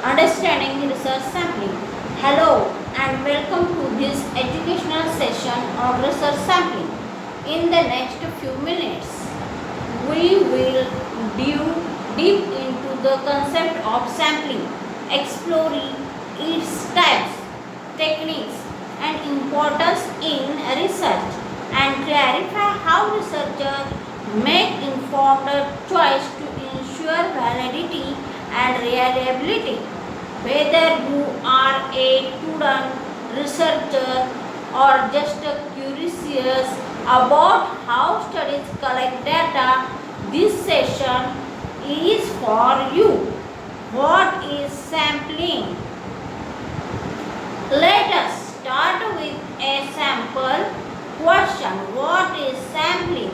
Understanding Research Sampling. Hello and welcome to this educational session on research sampling. In the next few minutes, we will dive deep into the concept of sampling, exploring its types, techniques, and importance in research, and clarify how researchers make informed choice to ensure validity and reliability. Whether you are a student, researcher, or just curious about how studies collect data, this session is for you. What is sampling? Let us start with a sample question. What is sampling?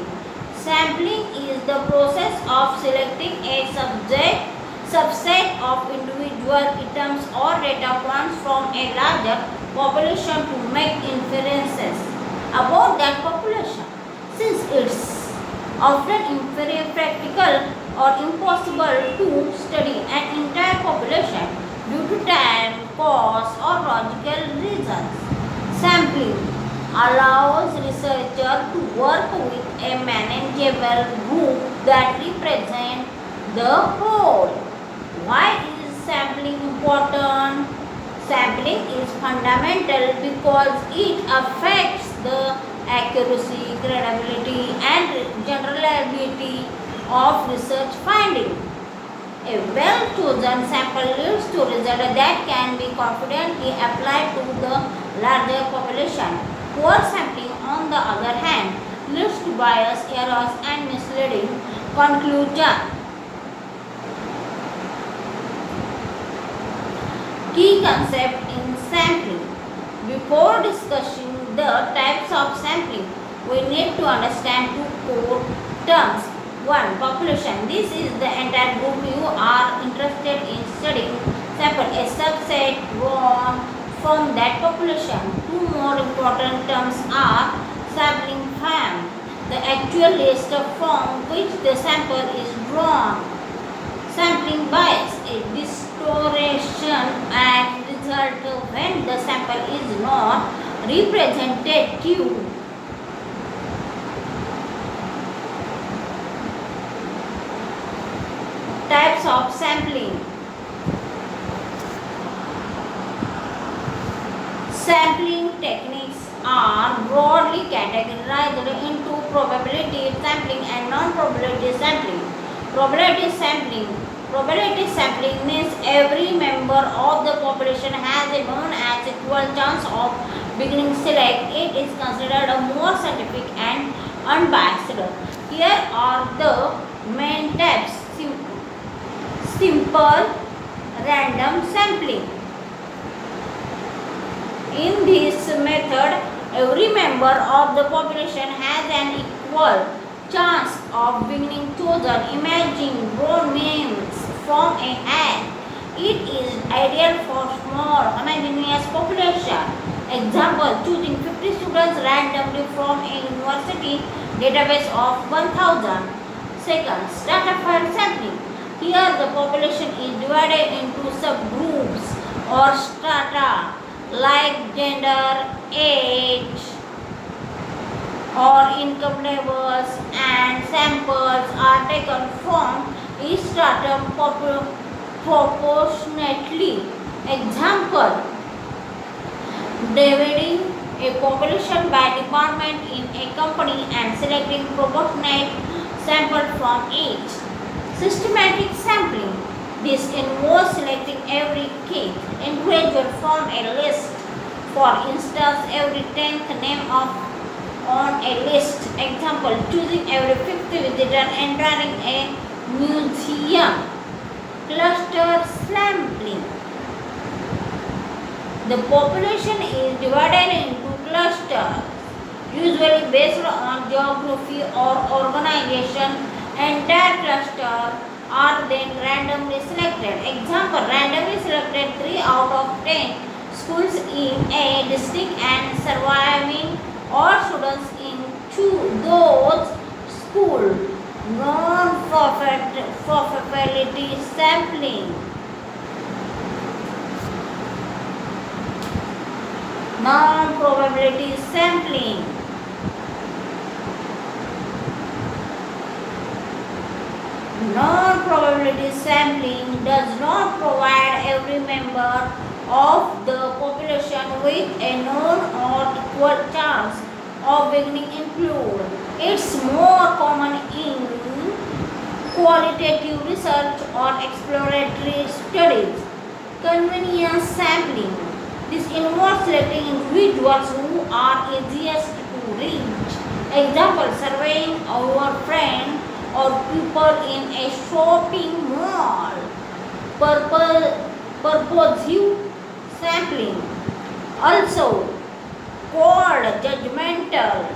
Sampling is the process of selecting a subset of individual items or data points from a larger population to make inferences about that population. Since it's often impractical or impossible to study an entire population due to time, cost, or logical reasons, sampling allows researchers to work with a manageable group that represents the whole. Why is sampling important? Sampling is fundamental because it affects the accuracy, credibility, and generality of research findings. A well-chosen sample leads to results that can be confidently applied to the larger population. Poor sampling, on the other hand, leads to bias, errors, and misleading conclusions. Key concept in sampling. Before discussing the types of sampling, we need to understand two core terms. One, population. This is the entire group you are interested in studying. Sample, a subset drawn from that population. Two more important terms are sampling time, the actual list from which the sample is drawn. Sampling bias, a distortion and result when the sample is not representative. Types of sampling. Sampling techniques are broadly categorized into probability sampling and non-probability sampling. Probability sampling means every member of the population has a known as equal chance of being selected. It is considered a more scientific and unbiased. Here are the main types. Simple random sampling. In this method, every member of the population has an equal chance of being chosen. Imagine draw names from a hat. It is ideal for small homogeneous population. Example, choosing 50 students randomly from a university database of 1000. Second, stratified sampling. Here the population is divided into subgroups or strata like gender, age, or income levels, and samples are taken from each stratum proportionately. Example, dividing a population by department in a company and selecting proportionate sample from each. Systematic sampling. This involves selecting every key individual from a list. For instance, every 10th name on a list. Example, choosing every 50th visitor entering a museum. Cluster sampling. The population is divided into clusters, usually based on geography or organization. Entire cluster are then randomly selected. Example, randomly selected 3 out of 10 schools in a district and surviving all students in those schools. Non-probability sampling. Non-probability sampling. Non-probability sampling does not provide every member of the population with a known or equal chance of beginning include. It's more common in qualitative research or exploratory studies. Convenience sampling. This involves selecting individuals who are easiest to reach. Example, surveying our friend or people in a shopping mall. Purposive sampling. Also called judgmental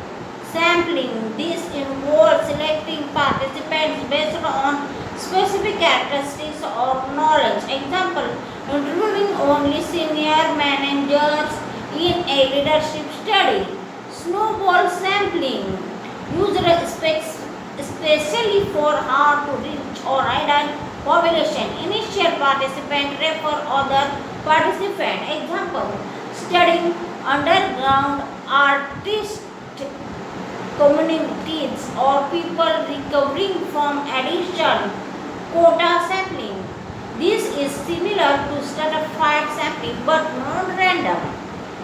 sampling. This involves selecting participants based on specific characteristics or knowledge. Example, interviewing only senior managers in a leadership study. Snowball sampling, used especially for hard to reach or hidden population. Initial participant refer other participant. Example, studying underground artist communities or people recovering from addiction. Quota sampling. This is similar to stratified sampling but non-random.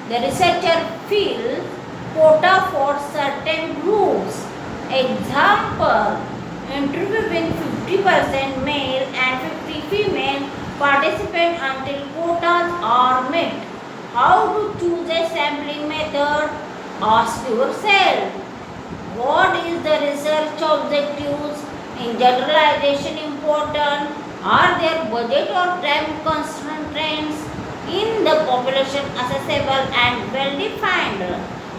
The researcher fills quota for certain groups. Example, interviewing 50% male and 50 female participants until quotas are met. How to choose a sampling method? Ask yourself. What is the research objectives? In generalization important? Are there budget or time constraints in the population accessible and well defined?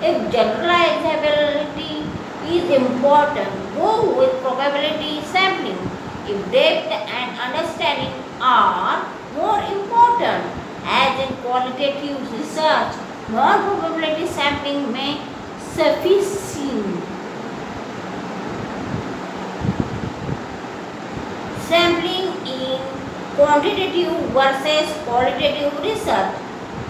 If generalizability is important, go with probability sampling. If depth and understanding are more important, as in qualitative research, non-probability sampling may suffice. Sampling in quantitative versus qualitative research.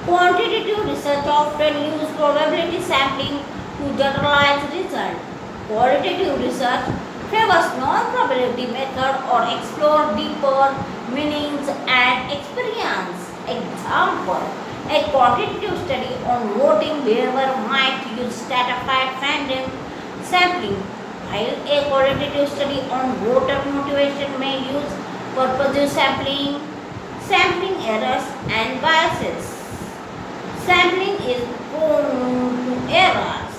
Quantitative research often uses probability sampling to generalize results. Qualitative research favors non-probability method or explore deeper meanings and experience. Example, a quantitative study on voting behavior might use stratified random sampling, while a qualitative study on voter motivation may use purposive sampling. Sampling errors and biases. Sampling is prone to errors.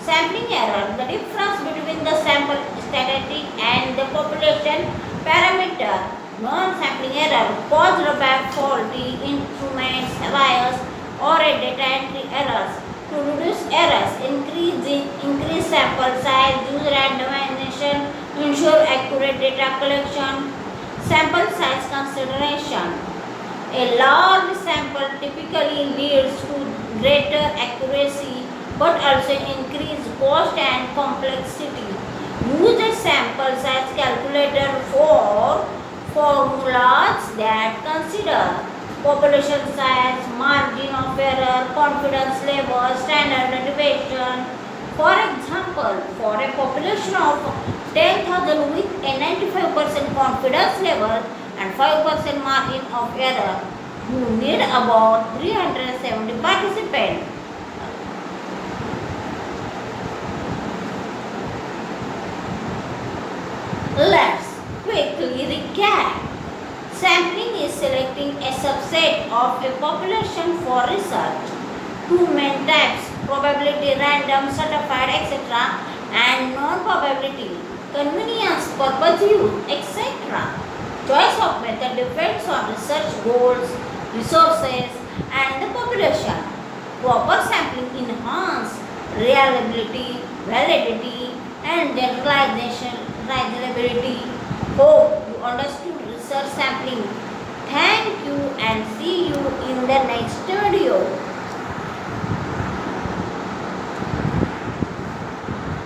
Sampling error, the difference between the sample statistic and the population parameter. Non-sampling error caused by faulty instruments, bias, or a data entry errors. To reduce errors, increase sample size, use randomization, ensure accurate data collection. Sample size consideration. A large sample typically leads to greater accuracy but also increased cost and complexity. Use a sample size calculator for formulas that consider population size, margin of error, confidence level, standard deviation. For example, for a population of 10,000 with a 95% confidence level and 5% margin of error, you need about 370 participants. Let's quickly recap. Sampling is selecting a subset of a population for research. Two main types, probability, random, stratified, etc. and non-probability, convenience, purposive, etc. Choice of method depends on research goals, resources and the population. Proper sampling enhances reliability, validity and generalizability. Hope you understood research sampling. Thank you and see you in the next video.